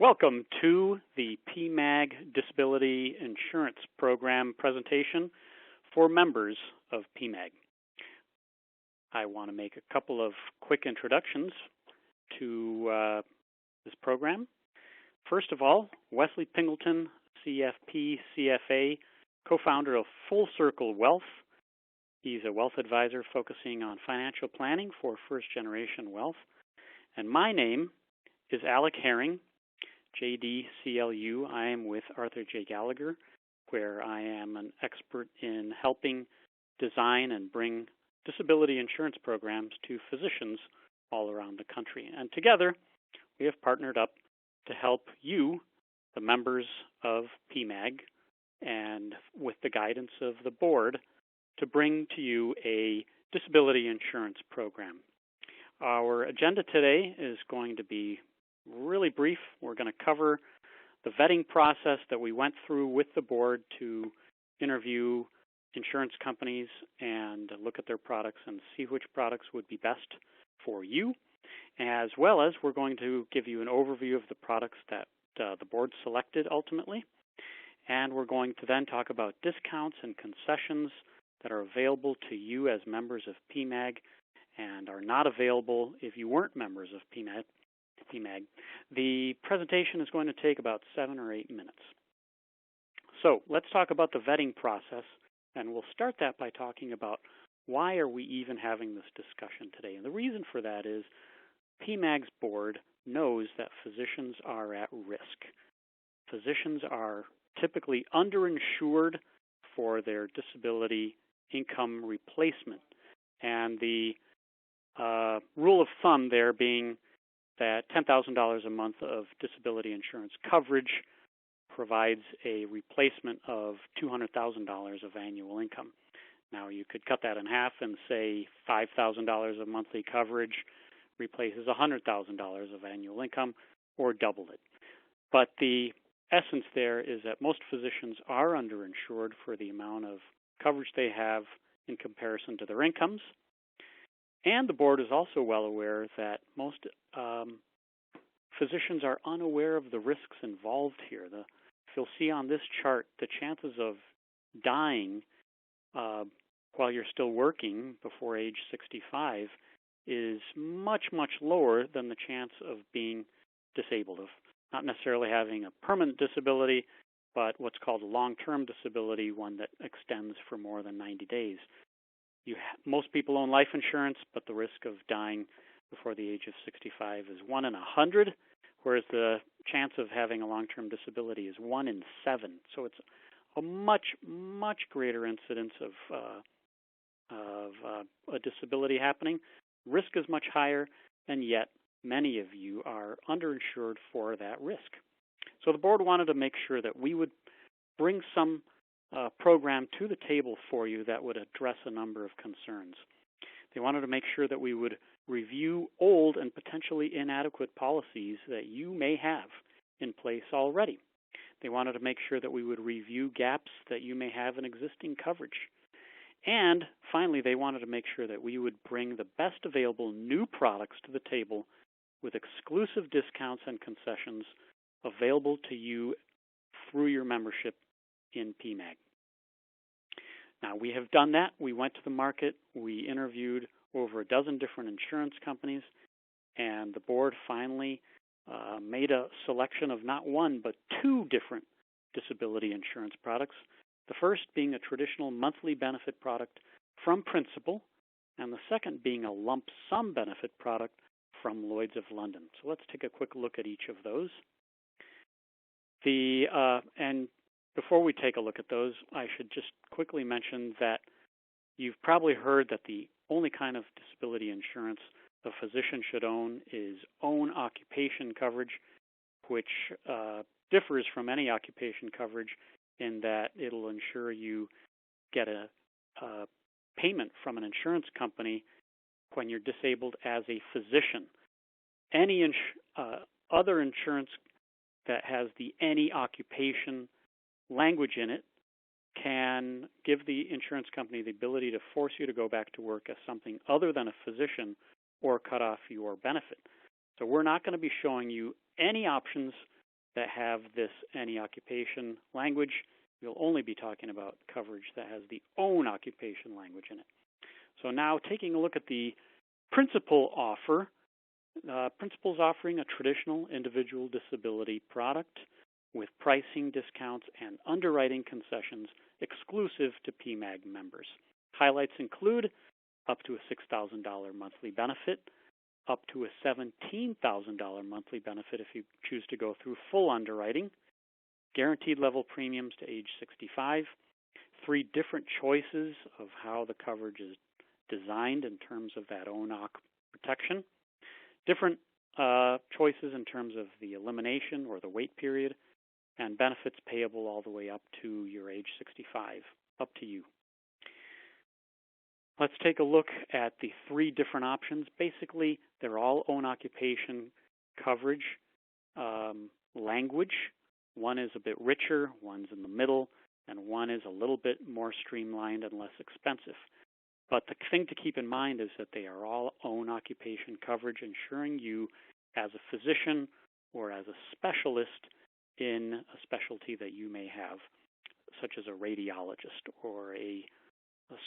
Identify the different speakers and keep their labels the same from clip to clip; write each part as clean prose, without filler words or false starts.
Speaker 1: Welcome to the PMAG Disability Insurance Program presentation for members of PMAG. I want to make a couple of quick introductions to this program. First of all, Wesley Pingleton, CFP, CFA, co-founder of Full Circle Wealth. He's a wealth advisor focusing on financial planning for first-generation wealth. And my name is Alec Herring, JDCLU. I am with Arthur J. Gallagher, where I am an expert in helping design and bring disability insurance programs to physicians all around the country. And together, we have partnered up to help you, the members of PMAG, and with the guidance of the board, to bring to you a disability insurance program. Our agenda today is going to be really brief. We're going to cover the vetting process that we went through with the board to interview insurance companies and look at their products and see which products would be best for you, as well as we're going to give you an overview of the products that the board selected ultimately, and we're going to then talk about discounts and concessions that are available to you as members of PMAG and are not available if you weren't members of PMAG. The presentation is going to take about 7 or 8 minutes. So let's talk about the vetting process, and we'll start that by talking about why are we even having this discussion today. And the reason for that is PMAG's board knows that physicians are at risk. Physicians are typically underinsured for their disability income replacement. And the rule of thumb there being that $10,000 a month of disability insurance coverage provides a replacement of $200,000 of annual income. Now, you could cut that in half and say $5,000 of monthly coverage replaces $100,000 of annual income, or double it. But the essence there is that most physicians are underinsured for the amount of coverage they have in comparison to their incomes. And the board is also well aware that most physicians are unaware of the risks involved here. If you'll see on this chart, the chances of dying while you're still working before age 65 is much, much lower than the chance of being disabled, of not necessarily having a permanent disability, but what's called a long-term disability, one that extends for more than 90 days. Most people own life insurance, but the risk of dying before the age of 65 is 1 in 100, whereas the chance of having a long-term disability is 1 in 7. So it's a much, much greater incidence of a disability happening. Risk is much higher, and yet many of you are underinsured for that risk. So the board wanted to make sure that we would bring some program to the table for you that would address a number of concerns. They wanted to make sure that we would review old and potentially inadequate policies that you may have in place already. They wanted to make sure that we would review gaps that you may have in existing coverage. And finally, they wanted to make sure that we would bring the best available new products to the table with exclusive discounts and concessions available to you through your membership in PMAG. Now, we have done that. We went to the market. We interviewed over a dozen different insurance companies, and the board finally made a selection of not one, but 2 different disability insurance products. The first being a traditional monthly benefit product from Principal, and the second being a lump sum benefit product from Lloyd's of London. So let's take a quick look at each of those. And before we take a look at those, I should just quickly mention that you've probably heard that the only kind of disability insurance a physician should own is own occupation coverage, which differs from any occupation coverage in that it'll ensure you get a payment from an insurance company when you're disabled as a physician. Any other insurance that has the any occupation language in it can give the insurance company the ability to force you to go back to work as something other than a physician or cut off your benefit. So we're not going to be showing you any options that have this any occupation language, you'll only be talking about coverage that has the own occupation language in it. So now taking a look at the Principal offer, Principal's offering a traditional individual disability product with pricing discounts and underwriting concessions exclusive to PMAG members. Highlights include up to a $6,000 monthly benefit, up to a $17,000 monthly benefit if you choose to go through full underwriting, guaranteed level premiums to age 65, 3 different choices of how the coverage is designed in terms of that ONOC protection, different choices in terms of the elimination or the wait period, and benefits payable all the way up to your age 65, up to you. Let's take a look at the 3 different options. Basically, they're all own occupation coverage language. One is a bit richer, one's in the middle, and one is a little bit more streamlined and less expensive. But the thing to keep in mind is that they are all own occupation coverage, ensuring you as a physician or as a specialist in a specialty that you may have, such as a radiologist or a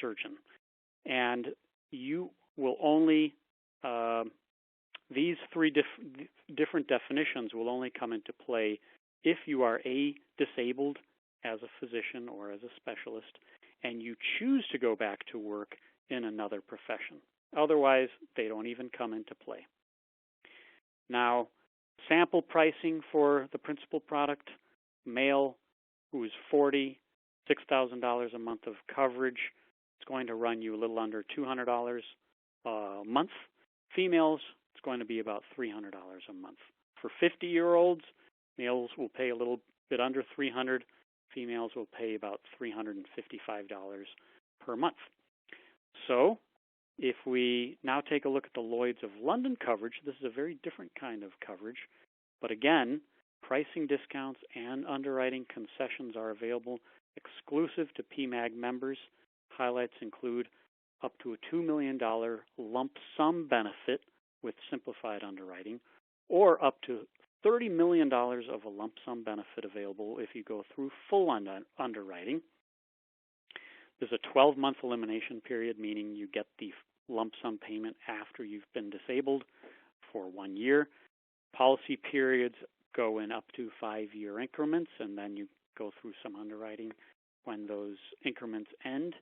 Speaker 1: surgeon. And you will only, these 3 different definitions will only come into play if you are disabled as a physician or as a specialist, and you choose to go back to work in another profession. Otherwise, they don't even come into play. Now, sample pricing for the Principal product, male who is 40, $6,000 a month of coverage. It's going to run you a little under $200 a month. Females, it's going to be about $300 a month. For 50-year-olds, males will pay a little bit under $300. Females will pay about $355 per month. So if we now take a look at the Lloyd's of London coverage, this is a very different kind of coverage. But again, pricing discounts and underwriting concessions are available exclusive to PMAG members. Highlights include up to a $2 million lump sum benefit with simplified underwriting, or up to $30 million of a lump sum benefit available if you go through full underwriting. There's a 12-month elimination period, meaning you get the lump sum payment after you've been disabled for 1 year. Policy periods go in up to 5-year increments, and then you go through some underwriting when those increments end.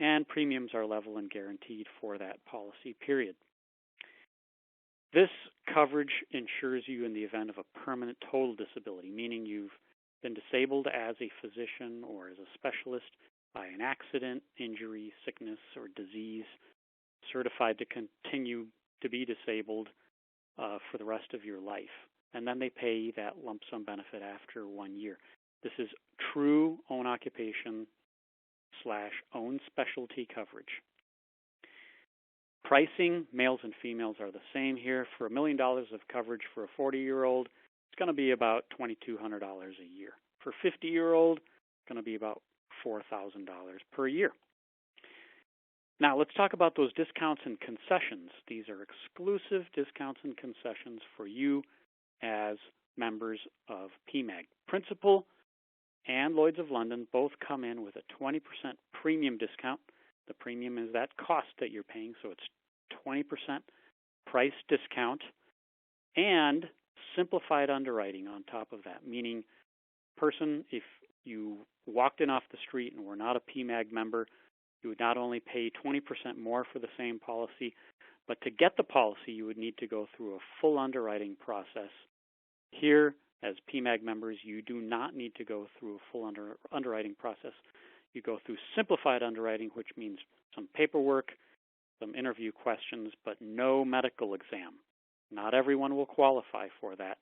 Speaker 1: And premiums are level and guaranteed for that policy period. This coverage ensures you in the event of a permanent total disability, meaning you've been disabled as a physician or as a specialist by an accident, injury, sickness, or disease, certified to continue to be disabled for the rest of your life. And then they pay that lump sum benefit after 1 year. This is true own occupation / own specialty coverage. Pricing, males and females are the same here. For $1 million of coverage for a 40-year-old, it's going to be about $2,200 a year. For a 50-year-old, it's going to be about $4,000 per year. Now, let's talk about those discounts and concessions. These are exclusive discounts and concessions for you as members of PMAG. Principal and Lloyd's of London both come in with a 20% premium discount. The premium is that cost that you're paying, so it's 20% price discount and simplified underwriting on top of that, meaning person, if you walked in off the street and were not a PMAG member, you would not only pay 20% more for the same policy, but to get the policy, you would need to go through a full underwriting process. Here, as PMAG members, you do not need to go through a full underwriting process. You go through simplified underwriting, which means some paperwork, some interview questions, but no medical exam. Not everyone will qualify for that,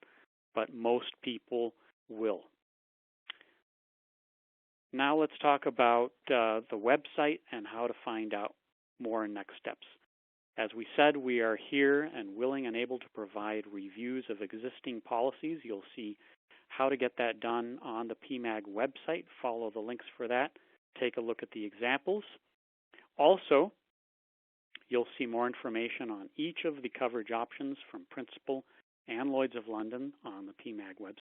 Speaker 1: but most people will. Now let's talk about the website and how to find out more next steps. As we said, we are here and willing and able to provide reviews of existing policies. You'll see how to get that done on the PMAG website. Follow the links for that. Take a look at the examples. Also, you'll see more information on each of the coverage options from Principal and Lloyd's of London on the PMAG website.